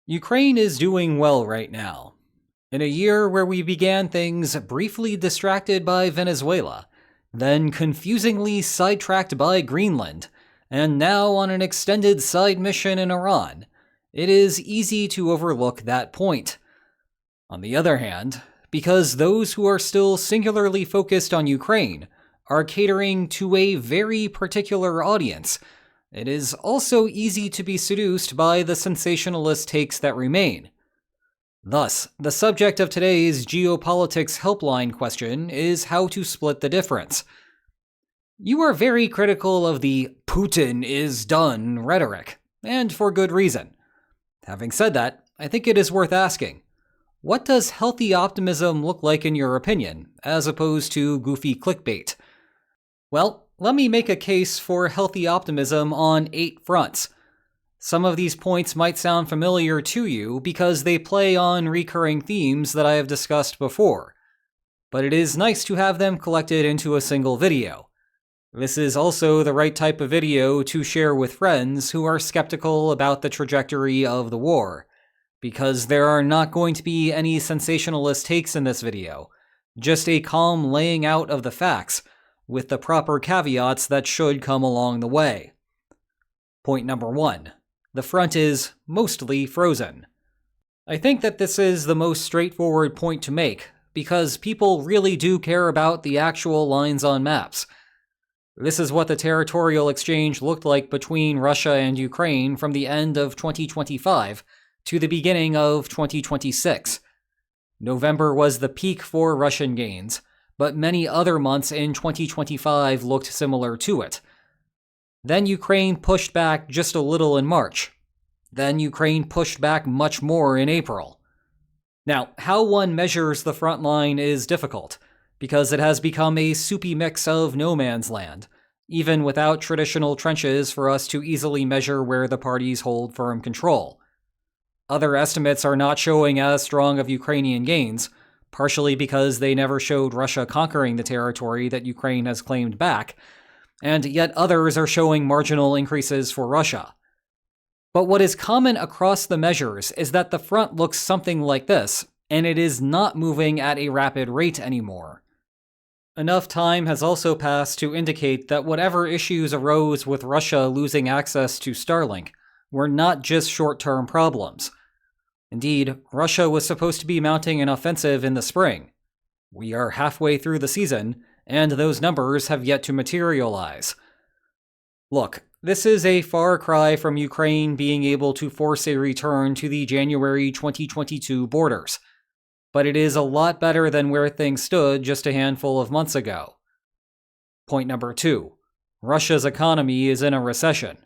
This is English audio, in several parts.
Ukraine is doing well right now. In a year where we began things briefly distracted by Venezuela, then confusingly sidetracked by Greenland, and now on an extended side mission in Iran, it is easy to overlook that point. On the other hand, because those who are still singularly focused on Ukraine are catering to a very particular audience, it is also easy to be seduced by the sensationalist takes that remain. Thus, the subject of today's geopolitics helpline question is how to split the difference. You are very critical of the "Putin is done" rhetoric, and for good reason. Having said that, I think it is worth asking, what does healthy optimism look like in your opinion, as opposed to goofy clickbait? Well, let me make a case for healthy optimism on 8 fronts. Some of these points might sound familiar to you because they play on recurring themes that I have discussed before, but it is nice to have them collected into a single video. This is also the right type of video to share with friends who are skeptical about the trajectory of the war, because there are not going to be any sensationalist takes in this video, just a calm laying out of the facts, with the proper caveats that should come along the way. Point number 1. The front is mostly frozen. I think that this is the most straightforward point to make, because people really do care about the actual lines on maps. This is what the territorial exchange looked like between Russia and Ukraine from the end of 2025 to the beginning of 2026. November was the peak for Russian gains, but many other months in 2025 looked similar to it. Then Ukraine pushed back just a little in March. Then Ukraine pushed back much more in April. Now, how one measures the front line is difficult, because it has become a soupy mix of no man's land, even without traditional trenches for us to easily measure where the parties hold firm control. Other estimates are not showing as strong of Ukrainian gains, partially because they never showed Russia conquering the territory that Ukraine has claimed back, and yet others are showing marginal increases for Russia. But what is common across the measures is that the front looks something like this, and it is not moving at a rapid rate anymore. Enough time has also passed to indicate that whatever issues arose with Russia losing access to Starlink were not just short-term problems. Indeed, Russia was supposed to be mounting an offensive in the spring. We are halfway through the season, and those numbers have yet to materialize. Look, this is a far cry from Ukraine being able to force a return to the January 2022 borders, but it is a lot better than where things stood just a handful of months ago. Point number 2. Russia's economy is in a recession.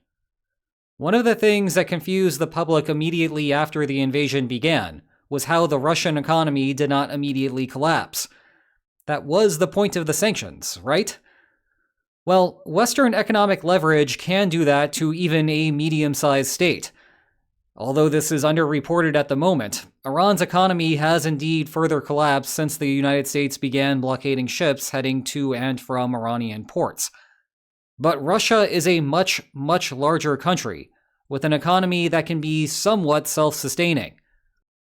One of the things that confused the public immediately after the invasion began was how the Russian economy did not immediately collapse. That was the point of the sanctions, right? Well, Western economic leverage can do that to even a medium-sized state. Although this is underreported at the moment, Iran's economy has indeed further collapsed since the United States began blockading ships heading to and from Iranian ports. But Russia is a much, much larger country, with an economy that can be somewhat self-sustaining.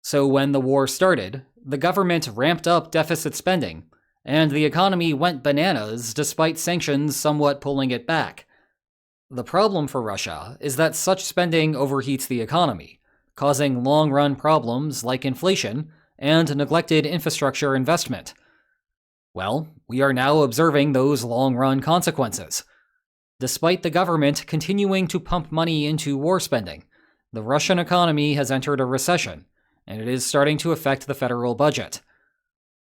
So when the war started, the government ramped up deficit spending, and the economy went bananas despite sanctions somewhat pulling it back. The problem for Russia is that such spending overheats the economy, causing long-run problems like inflation and neglected infrastructure investment. Well, we are now observing those long-run consequences. Despite the government continuing to pump money into war spending, the Russian economy has entered a recession, and it is starting to affect the federal budget.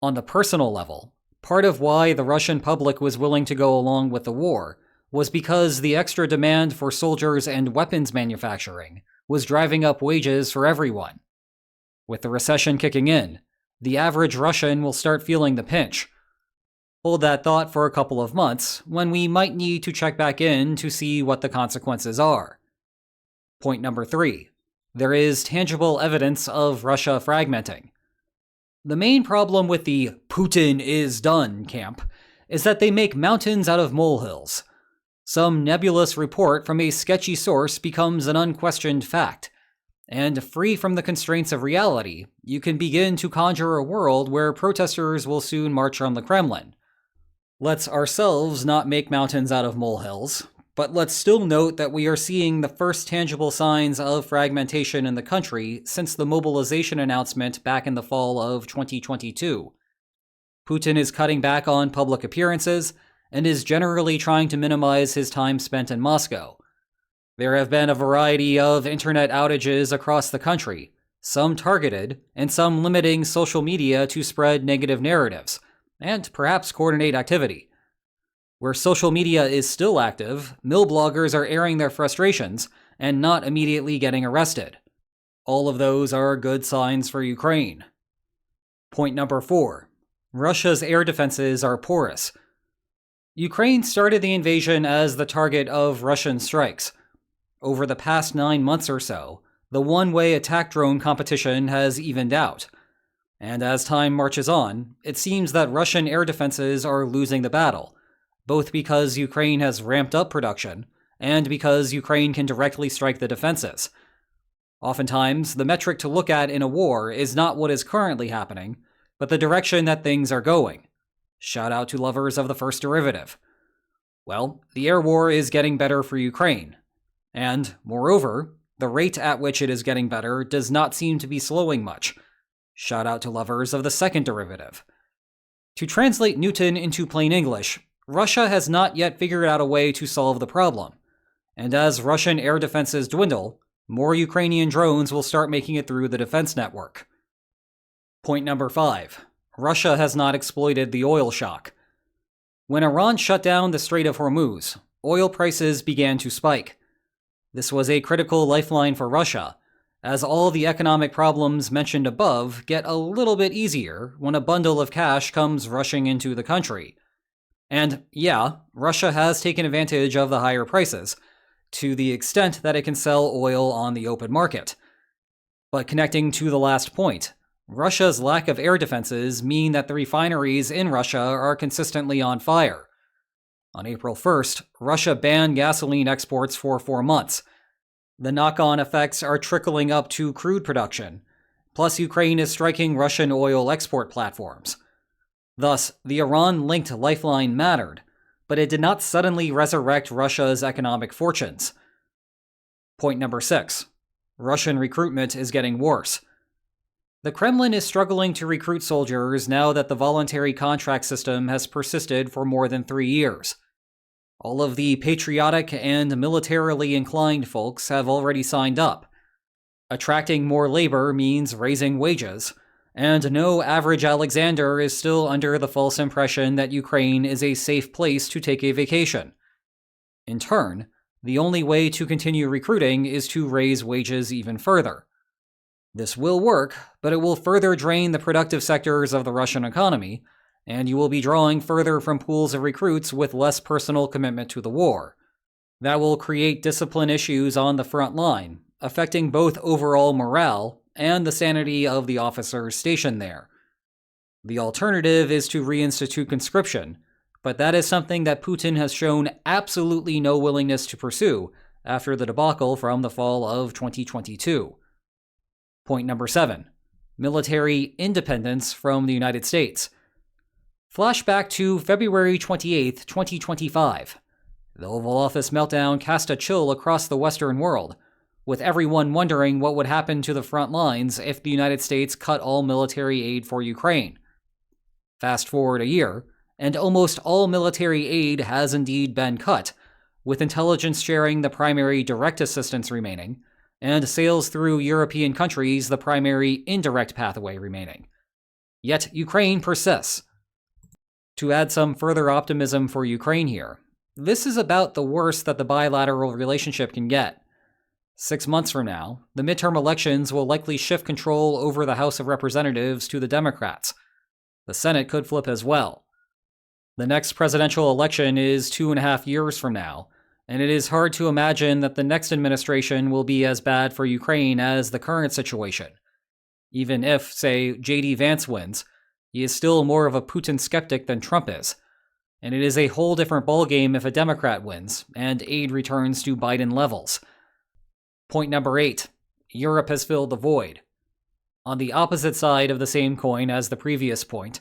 On the personal level, part of why the Russian public was willing to go along with the war was because the extra demand for soldiers and weapons manufacturing was driving up wages for everyone. With the recession kicking in, the average Russian will start feeling the pinch. Hold that thought for a couple of months, when we might need to check back in to see what the consequences are. Point number 3. There is tangible evidence of Russia fragmenting. The main problem with the "Putin is done" camp is that they make mountains out of molehills. Some nebulous report from a sketchy source becomes an unquestioned fact, and free from the constraints of reality, you can begin to conjure a world where protesters will soon march on the Kremlin. Let's ourselves not make mountains out of molehills, but let's still note that we are seeing the first tangible signs of fragmentation in the country since the mobilization announcement back in the fall of 2022. Putin is cutting back on public appearances and is generally trying to minimize his time spent in Moscow. There have been a variety of internet outages across the country, some targeted and some limiting social media to spread negative narratives, and perhaps coordinate activity. Where social media is still active, mill bloggers are airing their frustrations and not immediately getting arrested. All of those are good signs for Ukraine. Point number 4. Russia's air defenses are porous. Ukraine started the invasion as the target of Russian strikes. Over the past 9 months or so, the one-way attack drone competition has evened out. And as time marches on, it seems that Russian air defenses are losing the battle, both because Ukraine has ramped up production and because Ukraine can directly strike the defenses. Oftentimes, the metric to look at in a war is not what is currently happening, but the direction that things are going. Shout out to lovers of the first derivative. Well, the air war is getting better for Ukraine. And, moreover, the rate at which it is getting better does not seem to be slowing much. Shout out to lovers of the second derivative. To translate Newton into plain English, Russia has not yet figured out a way to solve the problem. And as Russian air defenses dwindle, more Ukrainian drones will start making it through the defense network. Point number 5. Russia has not exploited the oil shock. When Iran shut down the Strait of Hormuz, oil prices began to spike. This was a critical lifeline for Russia, as all the economic problems mentioned above get a little bit easier when a bundle of cash comes rushing into the country. And yeah, Russia has taken advantage of the higher prices, to the extent that it can sell oil on the open market. But connecting to the last point, Russia's lack of air defenses mean that the refineries in Russia are consistently on fire. On April 1st, Russia banned gasoline exports for 4 months. The knock-on effects are trickling up to crude production, plus Ukraine is striking Russian oil export platforms. Thus, the Iran-linked lifeline mattered, but it did not suddenly resurrect Russia's economic fortunes. Point number 6. Russian recruitment is getting worse. The Kremlin is struggling to recruit soldiers now that the voluntary contract system has persisted for more than 3 years. All of the patriotic and militarily inclined folks have already signed up. Attracting more labor means raising wages, and no average Alexander is still under the false impression that Ukraine is a safe place to take a vacation. In turn, the only way to continue recruiting is to raise wages even further. This will work, but it will further drain the productive sectors of the Russian economy, and you will be drawing further from pools of recruits with less personal commitment to the war. That will create discipline issues on the front line, affecting both overall morale and the sanity of the officers stationed there. The alternative is to reinstitute conscription, but that is something that Putin has shown absolutely no willingness to pursue after the debacle from the fall of 2022. Point number 7. Military independence from the United States. Flashback to February 28, 2025. The Oval Office meltdown cast a chill across the Western world, with everyone wondering what would happen to the front lines if the United States cut all military aid for Ukraine. Fast forward a year, and almost all military aid has indeed been cut, with intelligence sharing the primary direct assistance remaining, and sales through European countries the primary indirect pathway remaining. Yet Ukraine persists. To add some further optimism for Ukraine here, this is about the worst that the bilateral relationship can get. 6 months from now, the midterm elections will likely shift control over the House of Representatives to the Democrats. The Senate could flip as well. The next presidential election is 2.5 years from now, and it is hard to imagine that the next administration will be as bad for Ukraine as the current situation. Even if, say, J.D. Vance wins, he is still more of a Putin skeptic than Trump is. And it is a whole different ballgame if a Democrat wins, and aid returns to Biden levels. Point number 8. Europe has filled the void. On the opposite side of the same coin as the previous point,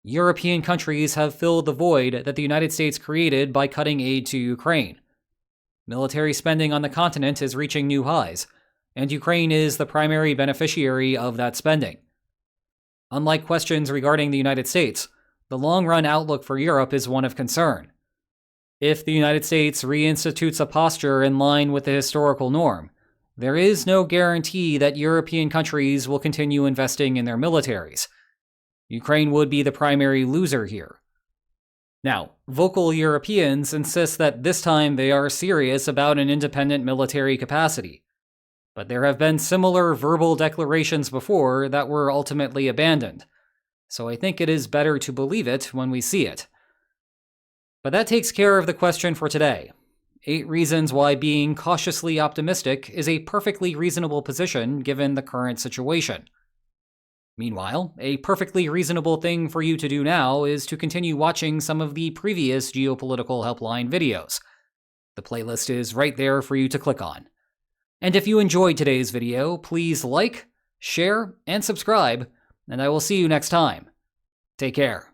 European countries have filled the void that the United States created by cutting aid to Ukraine. Military spending on the continent is reaching new highs, and Ukraine is the primary beneficiary of that spending. Unlike questions regarding the United States, the long-run outlook for Europe is one of concern. If the United States reinstitutes a posture in line with the historical norm, there is no guarantee that European countries will continue investing in their militaries. Ukraine would be the primary loser here. Now, vocal Europeans insist that this time they are serious about an independent military capacity. But there have been similar verbal declarations before that were ultimately abandoned, so I think it is better to believe it when we see it. But that takes care of the question for today. 8 reasons why being cautiously optimistic is a perfectly reasonable position given the current situation. Meanwhile, a perfectly reasonable thing for you to do now is to continue watching some of the previous Geopolitical Helpline videos. The playlist is right there for you to click on. And if you enjoyed today's video, please like, share, and subscribe, and I will see you next time. Take care.